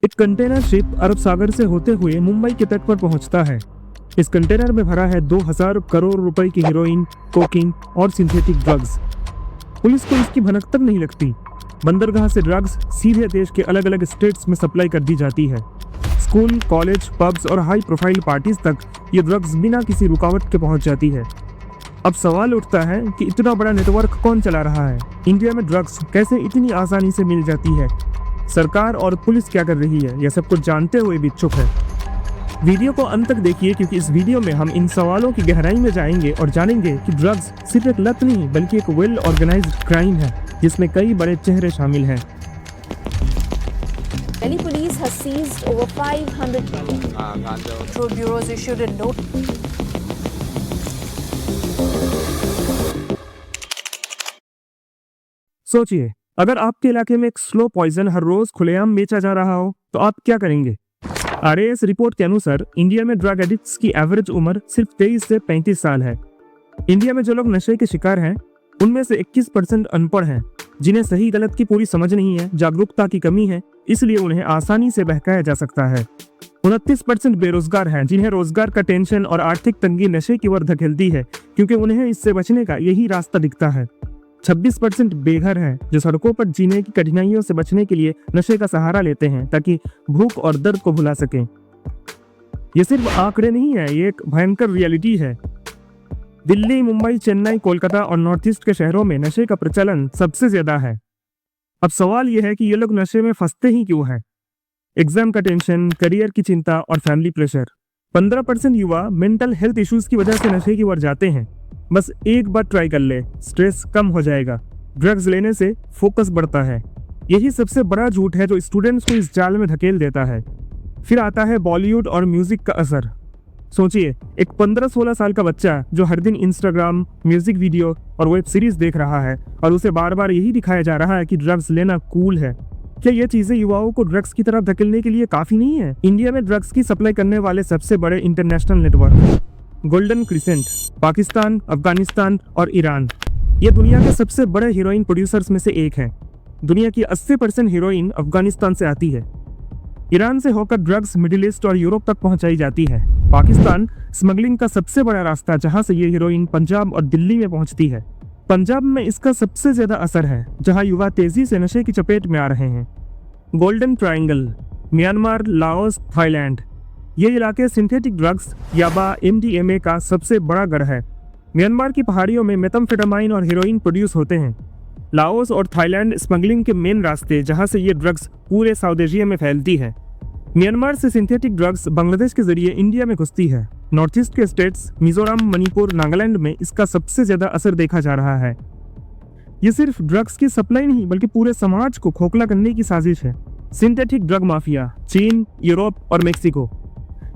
एक container ship अरब सागर से होते हुए मुंबई के तट पर पहुंचता है। इस कंटेनर में भरा है 2000 करोड़ रुपए की हेरोइन, कोकीन और सिंथेटिक ड्रग्स। पुलिस को इसकी भनक तक नहीं लगती। बंदरगाह से ड्रग्स सीधे देश के अलग अलग स्टेट्स में सप्लाई कर दी जाती है। स्कूल, कॉलेज, पब्स और हाई प्रोफाइल पार्टीज तक ये ड्रग्स बिना किसी रुकावट के पहुंच जाती है। अब सवाल उठता है कि इतना बड़ा नेटवर्क कौन चला रहा है? इंडिया में ड्रग्स कैसे इतनी आसानी से मिल जाती है? सरकार और पुलिस क्या कर रही है? यह सब कुछ जानते हुए भी चुप है। वीडियो को अंत तक देखिए, क्योंकि इस वीडियो में हम इन सवालों की गहराई में जाएंगे और जानेंगे कि ड्रग्स सिर्फ एक लत नहीं बल्कि एक वेल ऑर्गेनाइज्ड क्राइम है जिसमें कई बड़े चेहरे शामिल हैं। Delhi police has seized over 500 through bureaus issued a note. सोचिए, अगर आपके इलाके में एक स्लो पॉइजन हर रोज खुलेआम बेचा जा रहा हो तो आप क्या करेंगे? आरएएस रिपोर्ट के अनुसार इंडिया में ड्रग एडिक्ट्स की एवरेज उम्र सिर्फ 23 से 35 साल है। इंडिया में जो लोग नशे के शिकार हैं उनमें से 21% अनपढ़ हैं, जिन्हें सही गलत की पूरी समझ नहीं है, जागरूकता की कमी है, इसलिए उन्हें आसानी से बहकाया जा सकता है। 29% बेरोजगार हैं, जिन्हें रोजगार का टेंशन और आर्थिक तंगी नशे की ओर धकेलती है, क्योंकि उन्हें इससे बचने का यही रास्ता दिखता है। 26% बेघर हैं, जो सड़कों पर जीने की कठिनाइयों से बचने के लिए नशे का सहारा लेते हैं ताकि भूख और दर्द को भुला सकें। ये सिर्फ आंकड़े नहीं है, ये एक भयंकर रियलिटी है। दिल्ली, मुंबई, चेन्नई, कोलकाता और नॉर्थ ईस्ट के शहरों में नशे का प्रचलन सबसे ज्यादा है। अब सवाल यह है कि ये लोग नशे में फंसते ही क्यों हैं? एग्जाम का टेंशन, करियर की चिंता और फैमिली प्रेशर। 15% युवा मेंटल हेल्थ इश्यूज की वजह से नशे की ओर जाते हैं। बस एक बार ट्राई कर ले, स्ट्रेस कम हो जाएगा। ड्रग्स लेने से फोकस बढ़ता है। यही सबसे बड़ा झूठ है जो स्टूडेंट्स को इस जाल में धकेल देता है। फिर आता है बॉलीवुड और म्यूजिक का असर। सोचिए, एक 15-16 साल का बच्चा जो हर दिन इंस्टाग्राम, म्यूजिक वीडियो और वेब सीरीज देख रहा है और उसे बार बार यही दिखाया जा रहा है कि ड्रग्स लेना कूल है। क्या ये चीजें युवाओं को ड्रग्स की तरफ धकेलने के लिए काफी नहीं है? इंडिया में ड्रग्स की सप्लाई करने वाले सबसे बड़े international network golden crescent, Pakistan, Afghanistan और ईरान। ये दुनिया के सबसे बड़े हीरोइन प्रोड्यूसर्स में से एक है। दुनिया की 80% हीरोइन अफगानिस्तान से आती है। ईरान से होकर ड्रग्स मिडिल ईस्ट और यूरोप तक पहुंचाई जाती है। पाकिस्तान स्मगलिंग का सबसे बड़ा रास्ता, जहां से ये हीरोइन पंजाब और दिल्ली में पहुंचती है। पंजाब में इसका सबसे ज्यादा असर है, जहां युवा तेजी से नशे की चपेट में आ रहे हैं। Golden triangle, Myanmar, Laos, Thailand. ये इलाके सिंथेटिक ड्रग्स, याबा, MDMA का सबसे बड़ा गढ़ है। म्यांमार की पहाड़ियों में मेथाम्फेटामाइन और हेरोइन प्रोड्यूस होते हैं। लाओस और थाईलैंड स्मगलिंग के मेन रास्ते, जहां से ये ड्रग्स पूरे साउथ एशिया में फैलती है। म्यांमार से सिंथेटिक ड्रग्स बांग्लादेश के जरिए इंडिया में घुसती है। नॉर्थ ईस्ट के स्टेट्स मिजोरम, मणिपुर, नागालैंड में इसका सबसे ज्यादा असर देखा जा रहा है। ये सिर्फ ड्रग्स की सप्लाई नहीं बल्कि पूरे समाज को खोखला करने की साजिश है। सिंथेटिक ड्रग माफिया, चीन, यूरोप और मेक्सिको।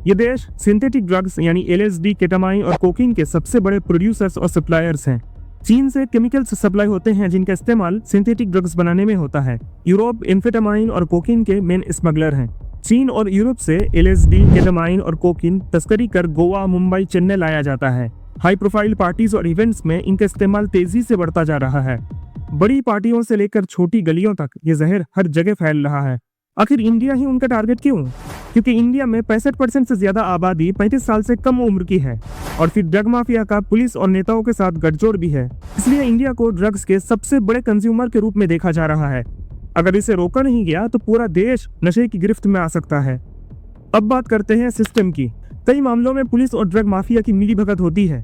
ये देश सिंथेटिक ड्रग्स यानी LSD, केटामाइन और कोकीन के सबसे बड़े प्रोड्यूसर्स और सप्लायर्स हैं। चीन से केमिकल्स सप्लाई होते हैं जिनका इस्तेमाल सिंथेटिक ड्रग्स बनाने में होता है। यूरोप एम्फेटामाइन और कोकीन के मेन स्मगलर हैं। चीन और यूरोप से LSD, केटामाइन और कोकीन तस्करी कर गोवा, मुंबई, चेन्नई लाया जाता है। हाई प्रोफाइल पार्टीज और इवेंट्स में इनका इस्तेमाल तेजी से बढ़ता जा रहा है। बड़ी पार्टियों से लेकर छोटी गलियों तक ये जहर हर जगह फैल रहा है। आखिर इंडिया ही उनका टारगेट क्यों? क्योंकि इंडिया में 65% से ज्यादा आबादी 35 साल से कम उम्र की है और फिर ड्रग माफिया का पुलिस और नेताओं के साथ गठजोड़ भी है। इसलिए इंडिया को ड्रग्स के सबसे बड़े कंज्यूमर के रूप में देखा जा रहा है। अगर इसे रोका नहीं गया तो पूरा देश नशे की गिरफ्त में आ सकता है। अब बात करते हैं सिस्टम की। कई मामलों में पुलिस और ड्रग माफिया की मिलीभगत होती है।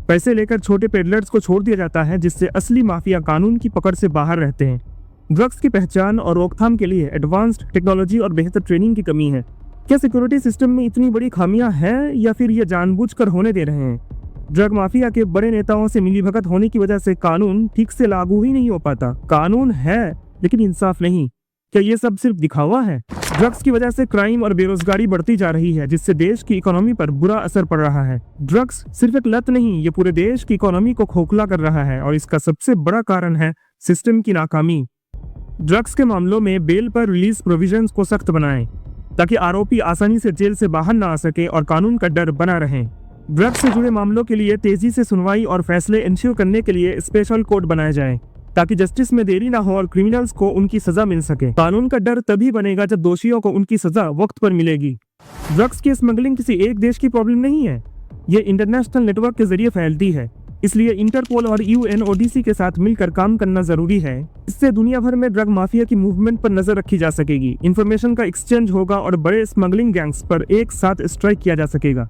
पैसे लेकर छोटे पेडलर्स को छोड़ दिया जाता है, जिससे असली माफिया कानून की पकड़ से बाहर रहते हैं। ड्रग्स की पहचान और रोकथाम के लिए एडवांस्ड टेक्नोलॉजी और बेहतर ट्रेनिंग की कमी है। क्या सिक्योरिटी सिस्टम में इतनी बड़ी खामियां हैं या फिर ये जानबूझकर होने दे रहे हैं? ड्रग माफिया के बड़े नेताओं से मिलीभगत होने की वजह से कानून ठीक से लागू ही नहीं हो पाता। कानून है लेकिन इंसाफ नहीं। क्या ये सब सिर्फ दिखावा है? ड्रग्स की वजह से क्राइम और बेरोजगारी बढ़ती जा रही है, जिससे देश की इकोनॉमी पर बुरा असर पड़ रहा है। ड्रग्स सिर्फ एक लत नहीं, ये पूरे देश की इकोनॉमी को खोखला कर रहा है और इसका सबसे बड़ा कारण है सिस्टम की नाकामी। ड्रग्स के मामलों में बेल पर रिलीज प्रोविजंस को सख्त बनाएं ताकि आरोपी आसानी से जेल से बाहर ना आ सके और कानून का डर बना रहे। ड्रग्स से जुड़े मामलों के लिए तेजी से सुनवाई और फैसले इंश्योर करने के लिए स्पेशल कोर्ट बनाए जाएं। ताकि जस्टिस में देरी ना हो और क्रिमिनल्स को उनकी सजा मिल सके। कानून का डर तभी बनेगा जब दोषियों को उनकी सजा वक्त पर मिलेगी। ड्रग्स की स्मगलिंग किसी एक देश की प्रॉब्लम नहीं है, ये इंटरनेशनल नेटवर्क के जरिए फैलती है। इसलिए इंटरपोल और UNODC के साथ मिलकर काम करना जरूरी है। इससे दुनिया भर में ड्रग माफिया की मूवमेंट पर नजर रखी जा सकेगी, इंफॉर्मेशन का एक्सचेंज होगा और बड़े स्मगलिंग गैंग्स पर एक साथ स्ट्राइक किया जा सकेगा।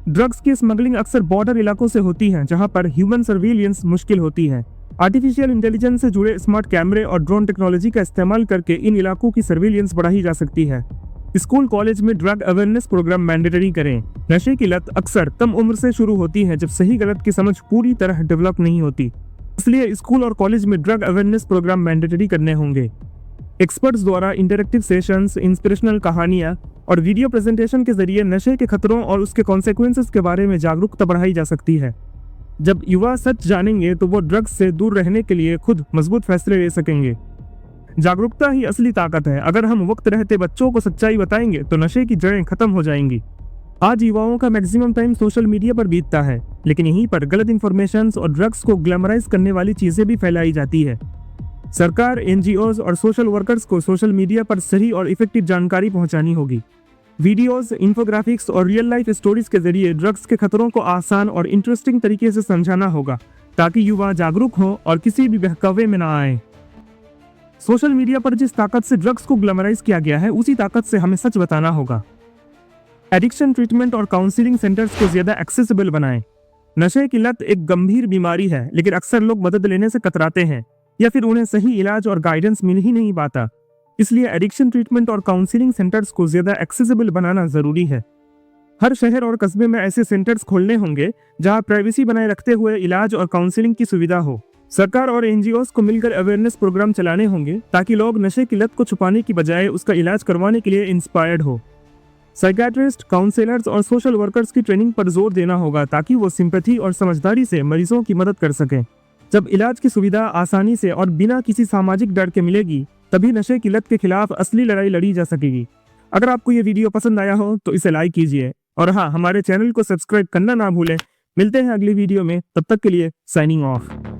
ड्रग्स की स्मगलिंग अक्सर बॉर्डर इलाकों से होती है, जहां पर ह्यूमन सर्विलियंस मुश्किल होती है। आर्टिफिशियल इंटेलिजेंस से जुड़े स्मार्ट कैमरे और ड्रोन टेक्नोलॉजी का इस्तेमाल करके इन इलाकों की सर्विलियंस बढ़ाई जा सकती है। स्कूल कॉलेज में ड्रग अवेयरनेस प्रोग्राम मैंडेटरी करें। नशे की लत अक्सर कम उम्र से शुरू होती है, जब सही गलत की समझ पूरी तरह डेवलप नहीं होती। इसलिए स्कूल और कॉलेज में ड्रग अवेयरनेस प्रोग्राम मैंडेटरी करने होंगे। एक्सपर्ट्स द्वारा इंटरेक्टिव सेशंस, इंस्पिरेशनल कहानियां और वीडियो प्रेजेंटेशन के जरिए नशे के खतरों और उसके कॉन्सिक्वेंसेस के बारे में जागरूकता बढ़ाई जा सकती है। जब युवा सच जानेंगे तो वो ड्रग्स से दूर रहने के लिए खुद मजबूत फैसले ले सकेंगे। जागरूकता ही असली ताकत है। अगर हम वक्त रहते बच्चों को सच्चाई बताएंगे तो नशे की जड़ें खत्म हो जाएंगी। आज युवाओं का मैक्सिमम टाइम सोशल मीडिया पर बीतता है, लेकिन यहीं पर गलत इन्फॉर्मेशन और ड्रग्स को ग्लैमराइज करने वाली चीजें भी फैलाई जाती है। सरकार, NGOs और सोशल वर्कर्स को सोशल मीडिया पर सही और इफेक्टिव जानकारी पहुंचानी होगी। वीडियोस, इंफोग्राफिक्स और रियल लाइफ स्टोरीज के जरिए ड्रग्स के खतरों को आसान और इंटरेस्टिंग तरीके से समझाना होगा, ताकि युवा जागरूक हों और किसी भी बहकावे में ना आए। सोशल मीडिया पर जिस ताकत से ड्रग्स को ग्लैमराइज किया गया है, उसी ताकत से हमें सच बताना होगा। एडिक्शन ट्रीटमेंट और काउंसलिंग सेंटर्स को ज्यादा एक्सेसिबल बनाएं। नशे की लत एक गंभीर बीमारी है, लेकिन अक्सर लोग मदद लेने से कतराते हैं या फिर उन्हें सही इलाज और गाइडेंस मिल ही नहीं पाता। इसलिए एडिक्शन ट्रीटमेंट और काउंसलिंग सेंटर्स को ज्यादा एक्सेसिबल बनाना जरूरी है। हर शहर और कस्बे में ऐसे सेंटर्स खोलने होंगे जहां प्राइवेसी बनाए रखते हुए इलाज और काउंसलिंग की सुविधा हो। सरकार और NGOs को मिलकर अवेयरनेस प्रोग्राम चलाने होंगे, ताकि लोग नशे की लत को छुपाने की बजाय उसका इलाज करवाने के लिए इंस्पायर्ड हो। साइकियाट्रिस्ट, काउंसलर्स और सोशल वर्कर्स की ट्रेनिंग पर जोर देना होगा, ताकि वो सिंपैथी और समझदारी से मरीजों की मदद कर सकें। जब इलाज की सुविधा आसानी से और बिना किसी सामाजिक डर के मिलेगी, तभी नशे की लत के खिलाफ असली लड़ाई लड़ी जा सकेगी। अगर आपको ये वीडियो पसंद आया हो तो इसे लाइक कीजिए, और हाँ, हमारे चैनल को सब्सक्राइब करना ना भूलें। मिलते हैं अगली वीडियो में, तब तक के लिए साइनिंग ऑफ।